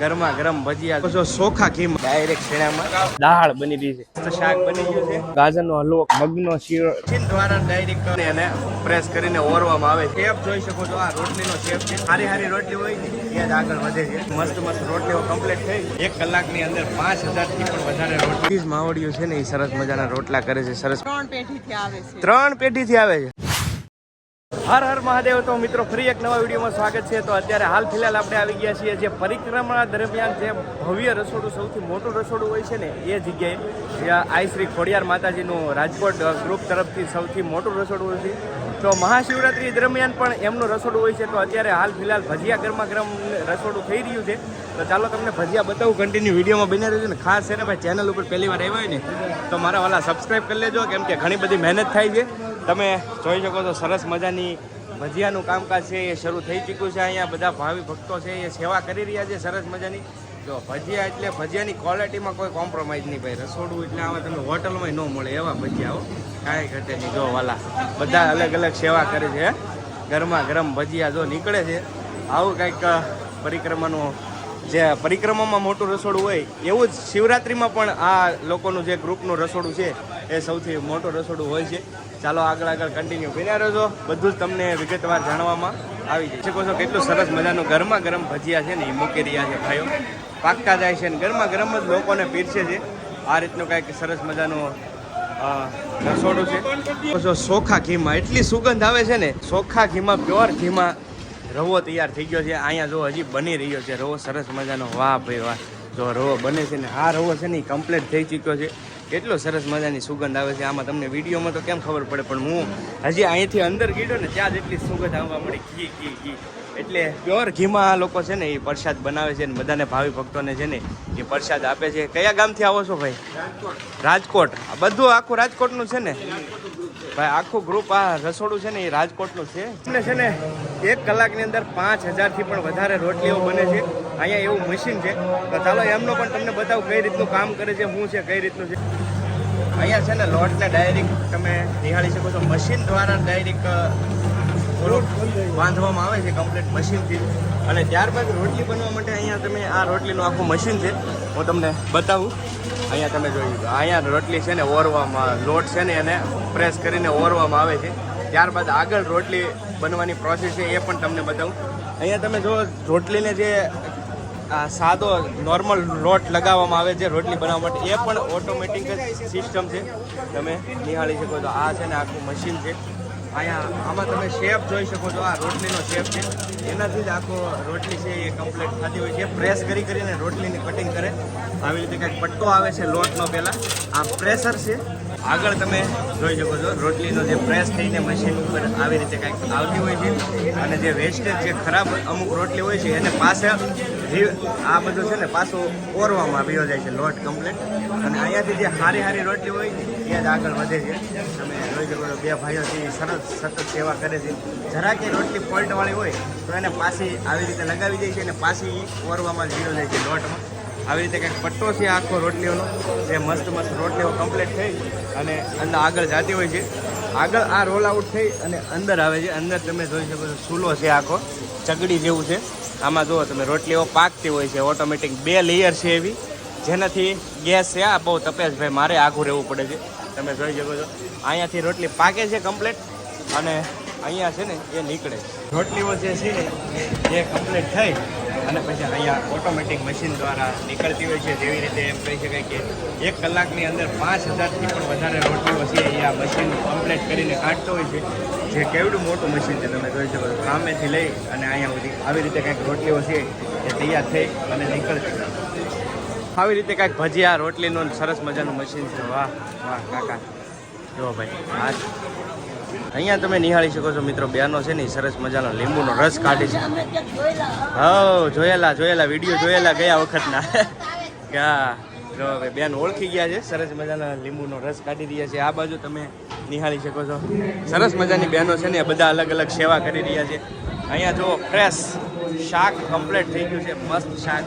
ગરમા ગરમ ભજીયા જો ચોખા ઘી ડાયરેક્ટ શેણામાં દાળ બની રહી છે, શાક બની ગયું છે, ગાજરનો હલવો, મગનો શીરો દ્વારા ડાયરેક્ટ એને પ્રેસ કરીને ઓરવામાં આવે છે. શેપ જોઈ શકો છો, આ રોટલીનો શેપ છે. હારી હારી રોટલી હોય છે એ જ આગળ વધે છે. મસ્ત મસ્ત રોટલીઓ કમ્પ્લીટ થઈ 1 કલાકની અંદર 5000 થી પણ વધારે રોટલી માવડિયું છે ને એ સરસ મજાના રોટલા કરે છે. સરસ 3 પેઢીથી આવે છે. હર હર મહાદેવ. તો મિત્રો ફરી એક નવા વિડીયોમાં સ્વાગત છે. તો અત્યારે હાલ ફિલહાલ આપણે આવી ગયા છીએ જે પરિક્રમા દરમિયાન જે ભવ્ય રસોડું, સૌથી મોટું રસોડું હોય છે ને એ જગ્યાએ, જ્યાં આઈ શ્રી ખોડિયાર માતાજીનું રાજકોટ ગ્રુપ તરફથી સૌથી મોટું રસોડું હોય છે. તો મહાશિવરાત્રી દરમિયાન પણ એમનું રસોડું હોય છે. તો અત્યારે હાલ ફિલહાલ ભજીયા ગરમા ગરમ રસોડું થઈ રહ્યું છે. તો ચાલો તમને ભજીયા બતાવું. કન્ટિન્યુ વિડીયોમાં બની રહ્યું છે ને. ખાસ છે ને ભાઈ, ચેનલ ઉપર પહેલી વાર આવ્યા હોય ને તો મારા વાલા સબસ્ક્રાઈબ કરી લેજો, કેમ કે ઘણી બધી મહેનત થાય છે. તમે જોઈ શકો છો સરસ મજાની ભજીયાનું કામકાજ છે એ શરૂ થઈ ચૂક્યું છે. અહીંયા બધા ભાવિ ભક્તો છે એ સેવા કરી રહ્યા છે સરસ મજાની. જો ભજીયા એટલે ભજીયાની ક્વોલિટીમાં કોઈ કોમ્પ્રોમાઇઝ નહીં ભાઈ. રસોડું એટલે આમાં તમે હોટલમાં ન મળે એવા ભજીયાઓ, કાંઈ ઘટે નહીં. જો વાલા બધા અલગ અલગ સેવા કરે છે. ગરમા ગરમ ભજીયા જો નીકળે છે. આવું કંઈક પરિક્રમાનું, જે પરિક્રમામાં મોટું રસોડું હોય એવું જ શિવરાત્રિમાં પણ આ લોકોનું જે ગ્રુપનું રસોડું છે એ સૌથી મોટું રસોડું હોય છે. ચાલો આગળ કન્ટિન્યુ બન્યા રહેજો, બધું જ તમને વિગતવાર જાણવામાં આવી જાય. શકો છો કેટલું સરસ મજાનું ગરમા ગરમ ભજીયા છે ને એ મૂકી રહ્યા છે ભાઈઓ. પાકતા જાય છે ને ગરમા ગરમ જ લોકોને પીરસે છે. આ રીતનું કંઈક સરસ મજાનું રસોડું છે. ચોખા ઘીમાં એટલી સુગંધ આવે છે ને, ચોખા ઘીમાં, પ્યોર ઘીમાં રવો તૈયાર થઈ ગયો છે. અહીંયા જો હજી બની રહ્યો છે રવો સરસ મજાનો. વાહ ભાઈ વાહ, જો રવો બને છે ને આ રવો છે ને એ કમ્પ્લીટ થઈ ચૂક્યો છે. કેટલો સરસ મજાની સુગંધ આવે છે. આમાં તમને વિડીયોમાં તો કેમ ખબર પડે, પણ હું હજી અહીંથી અંદર ગયો ને ત્યાં જ એટલી સુગંધ આવવા મળી. ઘી એટલે પ્યોર ઘીમાં આ લોકો છે ને એ પ્રસાદ બનાવે છે ને બધાને ભાવિ ભક્તોને છે ને એ પ્રસાદ આપે છે. કયા ગામથી આવો છો ભાઈ? રાજકોટ. આ બધું આખું રાજકોટનું છે ને ભાઈ? આખું ગ્રુપ આ રસોડું છે ને એ રાજકોટનું છે. એટલે છે ને 1 કલાકની અંદર 5000 થી પણ વધારે રોટલીઓ બને છે. અહીંયા એવું મશીન છે. તો ચાલો એમનો પણ તમને બતાવું કઈ રીતનું કામ કરે છે, શું છે, કઈ રીતનું છે. અહીંયા છે ને લોટને ડાયરેક્ટ તમે નિહાળી શકો છો. મશીન દ્વારા ડાયરેક્ટ બાંધવામાં આવે છે કમ્પ્લીટ મશીનથી. અને ત્યારબાદ રોટલી બનવા માટે અહીંયા તમે આ રોટલીનું આખું મશીન છે, હું તમને બતાવું. અહીંયા તમે જોયું, અહીંયા રોટલી છે ને ઓરવામાં, લોટ છે ને એને પ્રેસ કરીને ઓરવામાં આવે છે. ત્યારબાદ આગળ રોટલી બનવાની પ્રોસેસ છે એ પણ તમને બતાવું. અહીંયા તમે જો રોટલીને જે સાદો નોર્મલ લોટ લગાવવામાં આવે છે રોટલી બનાવવા માટે, એ પણ ઓટોમેટિક જ સિસ્ટમ છે. તમે નિહાળી શકો છો. આ છે ને આખું મશીન છે. અહીંયા આમાં તમે શેપ જોઈ શકો છો. આ રોટલીનો શેપ છે, એનાથી જ આખો રોટલી છે એ કમ્પ્લીટ થતી હોય છે. પ્રેસ કરીને રોટલીની કટિંગ કરે. આવી રીતે કંઈક પટ્ટો આવે છે લોટનો. પહેલાં આ પ્રેશર છે. આગળ તમે જોઈ શકો છો રોટલીનો જે પ્રેસ થઈને મશીન ઉપર આવી રીતે કંઈક આવતી હોય છે. અને જે વેસ્ટેજ, જે ખરાબ અમુક રોટલી હોય છે એને પાસે આ બધું છે ને પાછું ઓરવામાં આવ્યો જાય છે લોટ કમ્પ્લીટ. અને અહીંયાથી જે હારી રોટલી હોય એ જ આગળ વધે છે. તમે જોઈ શકો છો બે ભાઈઓથી સરસ સતત સેવા કરે છે. જરાક એ રોટલી ફોલ્ટવાળી હોય તો એને પાછી આવી રીતે લગાવી દે છે અને પાછી ઓરવામાં જીરો જાય છે લોટમાં. આવી રીતે કંઈક પટ્ટો છે આખો રોટલીઓનો, જે મસ્ત રોટલીઓ કમ્પ્લીટ થઈ અને અંદર આગળ જતી હોય છે. આગળ આ રોલ આઉટ થઈ અને અંદર આવે છે. અંદર તમે જોઈ શકો છો ચૂલો છે આખો, ચગડી જેવું છે. આમાં જુઓ તમે રોટલીઓ પાકતી હોય છે ઓટોમેટિક. 2 લેયર છે એવી, જેનાથી ગેસ છે આ બહુ તપેશ ભાઈ, મારે આઘું રહેવું પડે છે. તમે જોઈ શકો છો અહીંયાથી રોટલી પાકે છે કમ્પ્લીટ અને અહીંયા છે ને એ નીકળે છે. રોટલીઓ જે છે ને એ કમ્પ્લીટ થઈ અને પછી અહીંયા ઓટોમેટિક મશીન દ્વારા નીકળતી હોય છે. જેવી રીતે એમ કહી શકાય કે 1 કલાકની અંદર 5000 થી પણ વધારે રોટલીઓ છે એ આ મશીન કમ્પ્લીટ કરીને કાઢતો હોય છે. જે કેવડું મોટું મશીન છે તમે જોઈ શકો છો. સામેથી લઈ અને અહીંયા સુધી આવી રીતે કંઈક રોટલીઓ છે એ તૈયાર થઈ અને નીકળતી. આવી રીતે કંઈક ભજીયા રોટલીનું સરસ મજાનું મશીન છે. વાહ વાહ કાકા, જો ભાઈ હા. અહીંયા તમે નિહાળી શકો છો મિત્રો, બેનો છે ને સરસ મજાનો લીંબુનો રસ કાઢે છે. જોયેલા વિડીયો જોયેલા ગયા વખતના. જો હવે બેન ઓળખી ગયા છે. સરસ મજાના લીંબુનો રસ કાઢી રહ્યા છે. આ બાજુ તમે નિહાળી શકો છો સરસ મજાની બહેનો છે ને બધા અલગ અલગ સેવા કરી રહ્યા છે. અહીંયા જો ફ્રેશ શાક કમ્પ્લીટ થઈ ગયું છે, મસ્ત શાક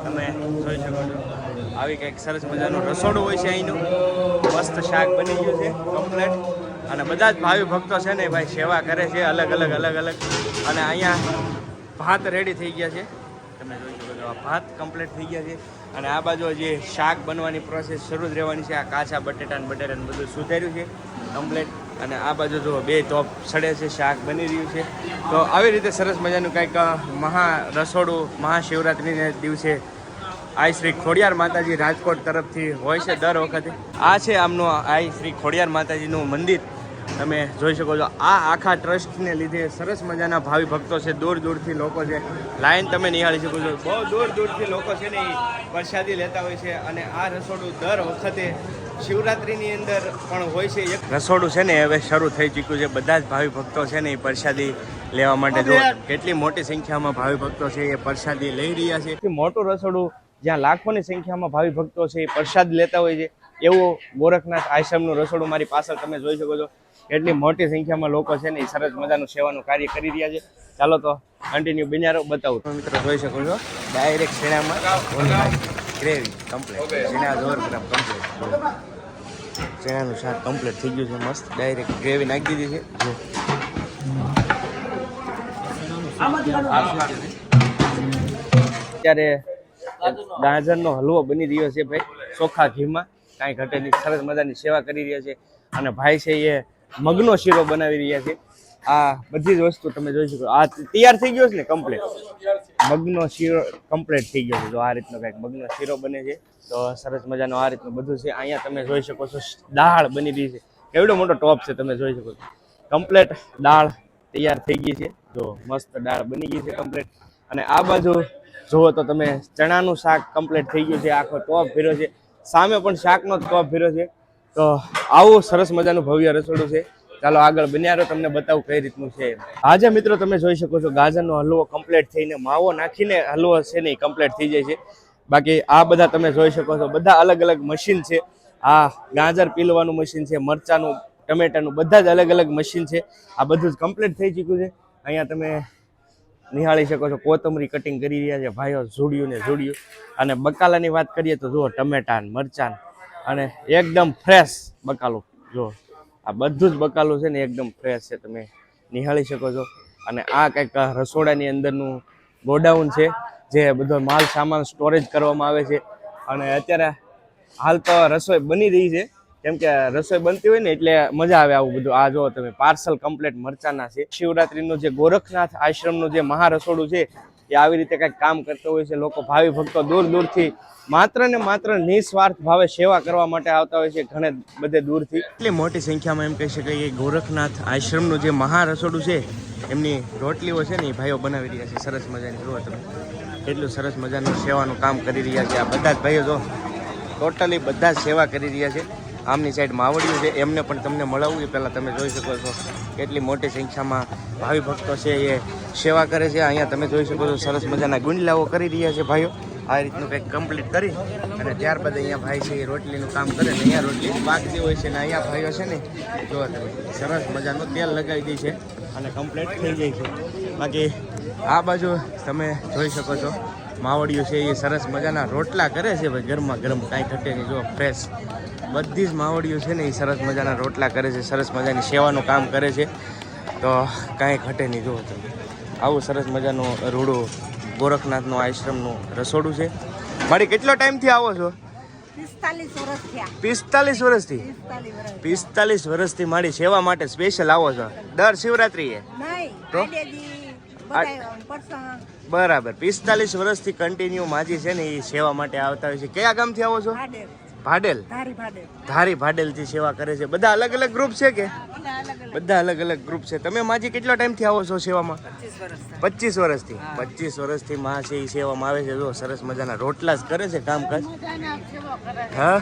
તમે જોઈ શકો છો. આવી કંઈક સરસ મજાનું રસોડું હોય છે અહીંનું. મસ્ત શાક બની ગયું છે કમ્પ્લીટ. અને બધા જ ભાવિ ભક્તો છે ને ભાઈ સેવા કરે છે અલગ અલગ. અને અહીંયા ભાત રેડી થઈ ગયા છે. તમે જોઈ શકો છો. આ ભાત કમ્પ્લીટ થઈ ગયા છે અને આ બાજુ જે શાક બનવાની પ્રોસેસ શરૂ જ રહેવાની છે. આ કાચા બટેટા બધું સુધાર્યું છે કમ્પ્લીટ. અને આ બાજુ જો બે તોપ સડે છે, શાક બની રહ્યું છે. તો આવી રીતે સરસ મજાનું કંઈક રસોડું મહાશિવરાત્રિના દિવસે આઈ શ્રી ખોડિયાર માતાજી રાજકોટ તરફથી હોય છે દર વખતે. આ છે આમનું આઈ શ્રી ખોડિયાર માતાજીનું મંદિર. તમે જોઈ શકો છો આ આખા ટ્રસ્ટને લીધે સરસ મજાના ભાવિ ભક્તો છે, દૂર દૂરથી લોકો છે. લાઈન તમે નિહાળી શકો છો, બહુ દૂર દૂરથી લોકો છે ને એ પ્રસાદી લેતા હોય છે. અને આ રસોડું દર વખતે શિવરાત્રિની અંદર પણ હોય છે. એક રસોડું છે ને હવે શરૂ થઈ ચૂક્યું છે. બધા જ ભાવિ ભક્તો છે ને એ પ્રસાદી લેવા માટે જો કેટલી મોટી સંખ્યામાં ભાવિ ભક્તો છે એ પ્રસાદી લઈ રહ્યા છે. એટલું મોટું રસોડું જ્યાં લાખોની સંખ્યામાં ભાવિ ભક્તો છે એ પ્રસાદ લેતા હોય છે, એવું ગોરખનાથ આશ્રમનું રસોડું મારી પાછળ તમે જોઈ શકો છો. એટલી મોટી સંખ્યામાં લોકો છે ને એ સરસ મજાનું સેવાનું કાર્ય કરી રહ્યા છે. ચાલો તો કન્ટિન્યુ બિનારો બતાવું. મિત્રો જોઈ શકો છો ડાયરેક્ટ શેણામાં ગ્રેવી કમ્પ્લીટ, શેણા 100 ગ્રામ કમ્પ્લીટ. શેણાનું શાક કમ્પ્લીટ થઈ ગયું છે મસ્ત. ડાયરેક્ટ ગ્રેવી નાખી દીધી છે. અત્યારે ગાજરનો હલવો બની રહ્યો છે ભાઈ, ચોખ્ખા ઘીમાં, કાંઈ ઘટે નહીં. સરસ મજાની સેવા કરી રહ્યા છે. અને ભાઈ છે એ મગનો શીરો બનાવી રહ્યા છે. આ બધી જ વસ્તુ તમે જોઈ શકો. આ તૈયાર થઈ ગયો છે ને કમ્પ્લીટ, મગનો શીરો કમ્પ્લીટ થઈ ગયો છે. તો આ રીતનો કંઈક મગનો શીરો બને છે. તો સરસ મજાનું આ રીતનું બધું છે. અહીંયા તમે જોઈ શકો છો દાળ બની રહી છે. કેવડો મોટો ટોપ છે તમે જોઈ શકો છો. કમ્પ્લીટ દાળ તૈયાર થઈ ગઈ છે. જો મસ્ત દાળ બની ગઈ છે કમ્પ્લીટ. અને આ બાજુ જુઓ તો તમે ચણાનું શાક કમ્પ્લીટ થઈ ગયું છે. આખો ટોપ ભર્યો છે. સામે પણ શાકનો ટોપ ભર્યો છે. તો આવું સરસ મજાનું ભવ્ય રસોડું છે. ચાલો આગળ બન્યા તમને બતાવું કઈ રીતનું છે. આજે મિત્રો તમે જોઈ શકો છો ગાજરનો હલવો કમ્પ્લીટ થઈને માવો નાખીને હલવો છે ને કમ્પ્લીટ થઈ જાય છે. બાકી આ બધા તમે જોઈ શકો છો બધા અલગ અલગ મશીન છે. આ ગાજર પીલવાનું મશીન છે, મરચાનું, ટમેટાનું, બધા જ અલગ અલગ મશીન છે. આ બધું જ કમ્પ્લીટ થઈ ચૂક્યું છે. અહીંયા તમે નિહાળી શકો છો કોથમરી કટિંગ કરી રહ્યા છે ભાઈઓ, ઝૂડિયું ને ઝૂડિયું. અને બકાલાની વાત કરીએ તો જુઓ ટમેટા મરચાં અને એકદમ ફ્રેશ બકાલું. જો આ બધું જ બકાલું છે ને એકદમ ફ્રેશ છે, તમે નિહાળી શકો છો. અને આ કંઈક રસોડાની અંદરનું ગોડાઉન છે જે બધો માલ સામાન સ્ટોરેજ કરવામાં આવે છે. અને અત્યારે હાલ તો રસોઈ બની રહી છે, કેમ કે રસોઈ બનતી હોય ને એટલે મજા આવે આવું બધું. આ જો તમે પાર્સલ કમ્પ્લીટ મરચાના છે. શિવરાત્રીનું જે ગોરખનાથ આશ્રમનું જે મહારસોડું છે એ આવી રીતે કંઈક કામ કરતો હોય છે. લોકો ભાવિ ભક્તો દૂર દૂરથી માત્ર ને માત્ર નિસ્વાર્થ ભાવે સેવા કરવા માટે આવતા હોય છે, ઘણે બધે દૂરથી. એટલી મોટી સંખ્યામાં એમ કહી શકાય કે ગોરખનાથ આશ્રમનું જે મહારસોડું છે એમની રોટલીઓ છે ને એ ભાઈઓ બનાવી રહ્યા છે સરસ મજાની. જુઓ તમે એટલું સરસ મજાનું સેવાનું કામ કરી રહ્યા છે. આ બધા જ ભાઈઓ જો ટોટલી બધા જ સેવા કરી રહ્યા છે. આમની સાઈડ માવડીઓ છે, એમને પણ તમને મળવું એ પહેલાં તમે જોઈ શકો છો કેટલી મોટી સંખ્યામાં ભાવિ ભક્તો છે એ સેવા કરે છે. અહીંયા તમે જોઈ શકો છો સરસ મજાના ગુંડલાઓ કરી રહ્યા છે ભાઈઓ. આ રીતનું કંઈક કમ્પ્લીટ કરી અને ત્યારબાદ અહીંયા ભાઈ છે એ રોટલીનું કામ કરે ને અહીંયા રોટલી પાકતી હોય છે. ને અહીંયા ભાઈઓ છે ને જો સરસ મજાનું તેલ લગાવી દે છે અને કમ્પ્લીટ થઈ જાય છે. બાકી આ બાજુ તમે જોઈ શકો છો માવડીઓ છે એ સરસ મજાના રોટલા કરે છે ભાઈ, ગરમા ગરમ, કાંઈ ઘટે નહીં. જો ફ્રેશ બધી જ માવડીઓ છે ને એ સરસ મજાના રોટલા કરે છે, સરસ મજાની સેવાનું કામ કરે છે. તો કાંઈ ઘટે નહીં. જુઓ તમે આવું સરસ મજાનું રૂડું ગોરખનાથનું આશ્રમનું રસોડું છે. મારી કેટલો ટાઈમથી આવો છો? 45 વર્ષથી. 45 વર્ષથી મારી સેવા માટે સ્પેશિયલ આવો છો દર શિવરાત્રીએ? તો બરાબર 45 વર્ષથી કન્ટિન્યુ માજી છે ને એ સેવા માટે આવતા હોય છે. કયા ગામથી આવો છો? ભાડેલ. ધારી ભાડેલથી સેવા કરે છે. બધા અલગ અલગ ગ્રુપ છે કે? બધા અલગ અલગ ગ્રુપ છે. તમે માજી કેટલા ટાઈમથી આવો છો સેવામાં? 25 વર્ષથી. 25 વર્ષથી માં છે એ સેવામાં આવે છે. જો સરસ મજાના રોટલા જ કરે છે, કામકાજ. હા,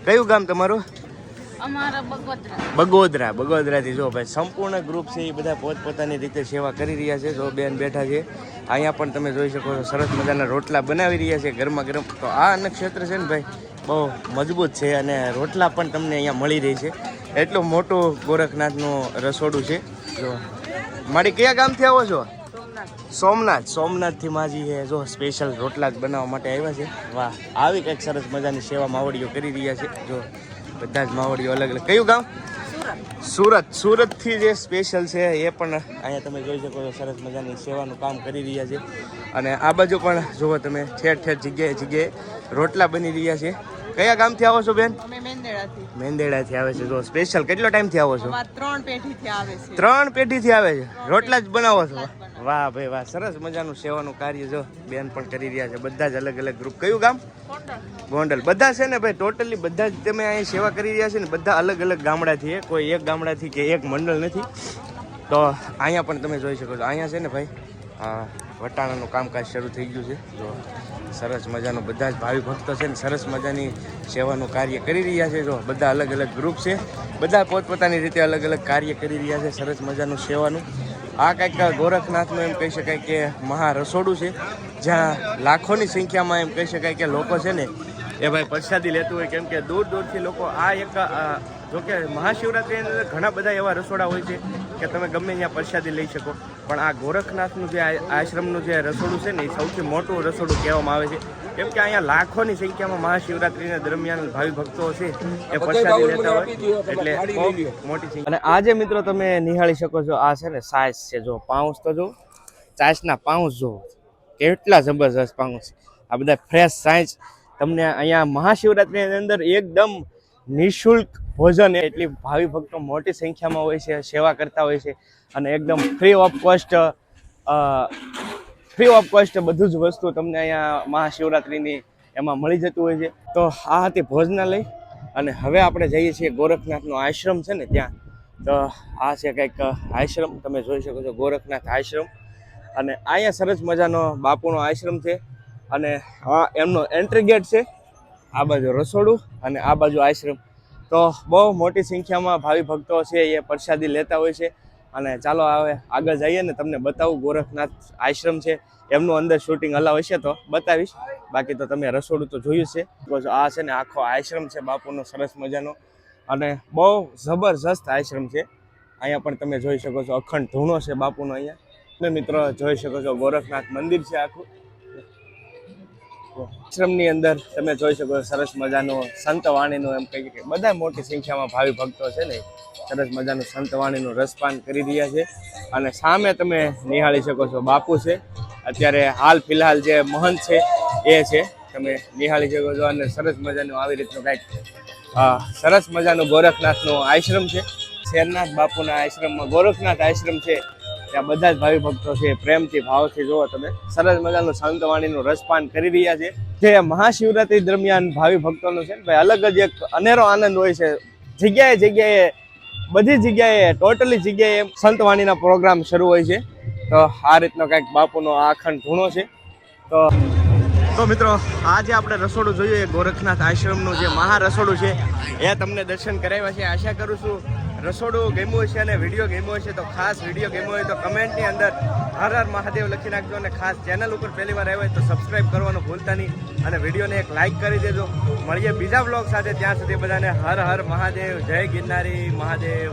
કયું ગામ તમારું? બગોદરા. બગોદરાથી જો ભાઈ સંપૂર્ણ ગ્રુપ છે એ બધા પોતપોતાની રીતે સેવા કરી રહ્યા છે. જો બેન બેઠા છે અહીંયા પણ તમે જોઈ શકો છો સરસ મજાના રોટલા બનાવી રહ્યા છે ગરમા ગરમ. તો આ અન્નક્ષેત્ર છે ને ભાઈ બહુ મજબૂત છે અને રોટલા પણ તમને અહીંયા મળી રહી છે. એટલું મોટું ગોરખનાથનું રસોડું છે. જો મારી કયા ગામથી આવો છો? સોમનાથ. સોમનાથથી માજી છે જો સ્પેશિયલ રોટલા જ બનાવવા માટે આવ્યા છે. વાહ, આવી કંઈક સરસ મજાની સેવા માવડીઓ કરી રહ્યા છે. જો બધા જ માવડીઓ અલગ અલગ. કયું ગામ? સુરત થી જે સ્પેશિયલ છે એ પણ અહીંયા તમે જોઈ શકો છો. સરસ મજાની સેવાનું કામ કરી રહ્યા છે. અને આ બાજુ પણ જુઓ તમે ઠેર ઠેર જગ્યાએ રોટલા બની રહ્યા છે. કયા ગામથી આવો છો બેન? અમે મેંદેડાથી. મેંદેડાથી આવે છે. જો સ્પેશિયલ કેટલો ટાઈમથી આવો છો? 3 પેઢીથી આવે છે. 3 પેઢીથી આવે છે. રોટલા જ બનાવો છો? વાહ ભાઈ વાહ, સરસ મજાનું સેવાનું કાર્ય જો બેન પણ કરી રહ્યા છે. બધા જ અલગ અલગ ગ્રુપ. કયું ગામ? ગોંડલ. બધા છે ને ભાઈ, ટોટલી બધા જ તમે અહીં સેવા કરી રહ્યા છે ને, બધા અલગ અલગ ગામડાથી. કોઈ એક ગામડાથી કે એક મંડળ નથી. તો અહીંયા પણ તમે જોઈ શકો છો. અહીંયા છે ને ભાઈ વટાણાનું કામકાજ શરૂ થઈ ગયું છે. જો સરસ મજાનું બધા જ ભાવિ ભક્તો છે ને સરસ મજાની સેવાનું કાર્ય કરી રહ્યા છે. જો બધા અલગ અલગ ગ્રુપ છે, બધા પોતપોતાની રીતે અલગ અલગ કાર્ય કરી રહ્યા છે. સરસ મજાનું સેવાનું. આ કંઈક ગોરખનાથનું એમ કહી શકાય કે મહા રસોડું છે, જ્યાં લાખોની સંખ્યામાં એમ કહી શકાય કે લોકો છે ને એ ભાઈ પ્રસાદી લેતું હોય. કેમ કે દૂર દૂરથી લોકો આ એક જોકે મહાશિવરાત્રિની અંદર ઘણા બધા એવા રસોડા હોય છે કે તમે ગમે ત્યાં પ્રસાદી લઈ શકો. પણ આ ગોરખનાથનું જે આશ્રમનું જે રસોડું છે ને એ સૌથી મોટું રસોડું કહેવામાં આવે છે. કેમ કે અહીંયા લાખોની સંખ્યામાં મહાશિવરાત્રિના દરમિયાન ભાવિ ભક્તો છે એ પ્રસાદી લેતા હોય, એટલે મોટી સંખ્યા. અને આજે મિત્રો તમે નિહાળી શકો છો, આ છે ને સાઈઝ છે. જો પાઉસ તો જો ચાસના પાઉસ જો કેટલા જબરજસ્ત પાઉસ. આ બધા ફ્રેશ સાઈઝ તમને અહીંયા મહાશિવરાત્રિની અંદર એકદમ નિઃશુલ્ક ભોજન. એટલી ભાવિ ભક્તો મોટી સંખ્યામાં હોય છે, સેવા કરતા હોય છે. અને એકદમ ફ્રી ઓફ કોસ્ટ બધું જ વસ્તુ તમને અહીંયા મહાશિવરાત્રિની એમાં મળી જતું હોય છે. તો આ હતી ભોજનાલય. અને હવે આપણે જઈએ છીએ ગોરખનાથનો આશ્રમ છે ને ત્યાં. તો આ છે કંઈક આશ્રમ, તમે જોઈ શકો છો, ગોરખનાથ આશ્રમ. અને અહીંયા સરસ મજાનો બાપુનો આશ્રમ છે. અને આ એમનો એન્ટ્રી ગેટ છે. આ બાજુ રસોડું અને આ બાજુ આશ્રમ. તો બહુ મોટી સંખ્યામાં ભાવિ ભક્તો છે એ પ્રસાદી લેતા હોય છે. અને ચાલો હવે આગળ જઈએ ને તમને બતાવું. ગોરખનાથ આશ્રમ છે, એમનું અંદર શૂટિંગ અલાવ હશે તો બતાવીશ. બાકી તો તમે રસોડું તો જોયું છે. આ છે ને આખો આશ્રમ છે બાપુનો સરસ મજાનો. અને બહુ જબરજસ્ત આશ્રમ છે. અહીંયા પણ તમે જોઈ શકો છો અખંડ ધૂણો છે બાપુનો. અહીંયા તમે મિત્રો જોઈ શકો છો ગોરખનાથ મંદિર છે આખું. આશ્રમની અંદર તમે જોઈ શકો છો સરસ મજાનું સંતવાણીનું એમ કહીએ કે બધા મોટી સંખ્યામાં ભાવિ ભક્તો છે ને સરસ મજાનું સંતવાણીનું રસપાન કરી રહ્યા છે. અને સામે તમે નિહાળી શકો છો બાપુ છે. અત્યારે હાલ ફિલહાલ જે મહંત છે એ છે, તમે નિહાળી શકો છો. અને સરસ મજાનું આવી રીતનું કંઈક સરસ મજાનું ગોરખનાથનું આશ્રમ છે. શેરનાથ બાપુના આશ્રમમાં ગોરખનાથ આશ્રમ છે, ત્યાં બધા જ ભાવિ ભક્તો છે પ્રેમથી ભાવથી જુઓ તમે સરસ મજાનું સંતવાણીનું રસપાન કરી રહ્યા છે. જે મહાશિવરાત્રિ દરમિયાન ભાવિ ભક્તોનો છે ને ભાઈ અલગ જ એક અનેરો આનંદ હોય છે. જગ્યાએ બધી જગ્યાએ ટોટલી જગ્યાએ સંતવાણીના પ્રોગ્રામ શરૂ હોય છે. તો આ રીતનો કંઈક બાપુનો આ અખંડ ધૂણો છે. તો મિત્રો આજે આપણે રસોડું જોયું એ ગોરખનાથ આશ્રમનું જે મહા રસોડું છે એ તમને દર્શન કરાવ્યા છે. આશા કરું છું રસોડું ગમ્યું હશે અને વિડીયો ગમ્યો હશે. તો ખાસ વિડીયો ગમ્યો હોય તો કમેન્ટની અંદર હર હર મહાદેવ લખી નાખજો. અને ખાસ ચેનલ ઉપર પહેલી વાર આવ્યો હોય તો સબસ્ક્રાઈબ કરવાનું ભૂલતા નહીં. અને વિડીયોને એક લાઇક કરી દેજો. મળીએ બીજા બ્લોગ સાથે. ત્યાં સુધી બધાને હર હર મહાદેવ. જય ગિરનારી મહાદેવ.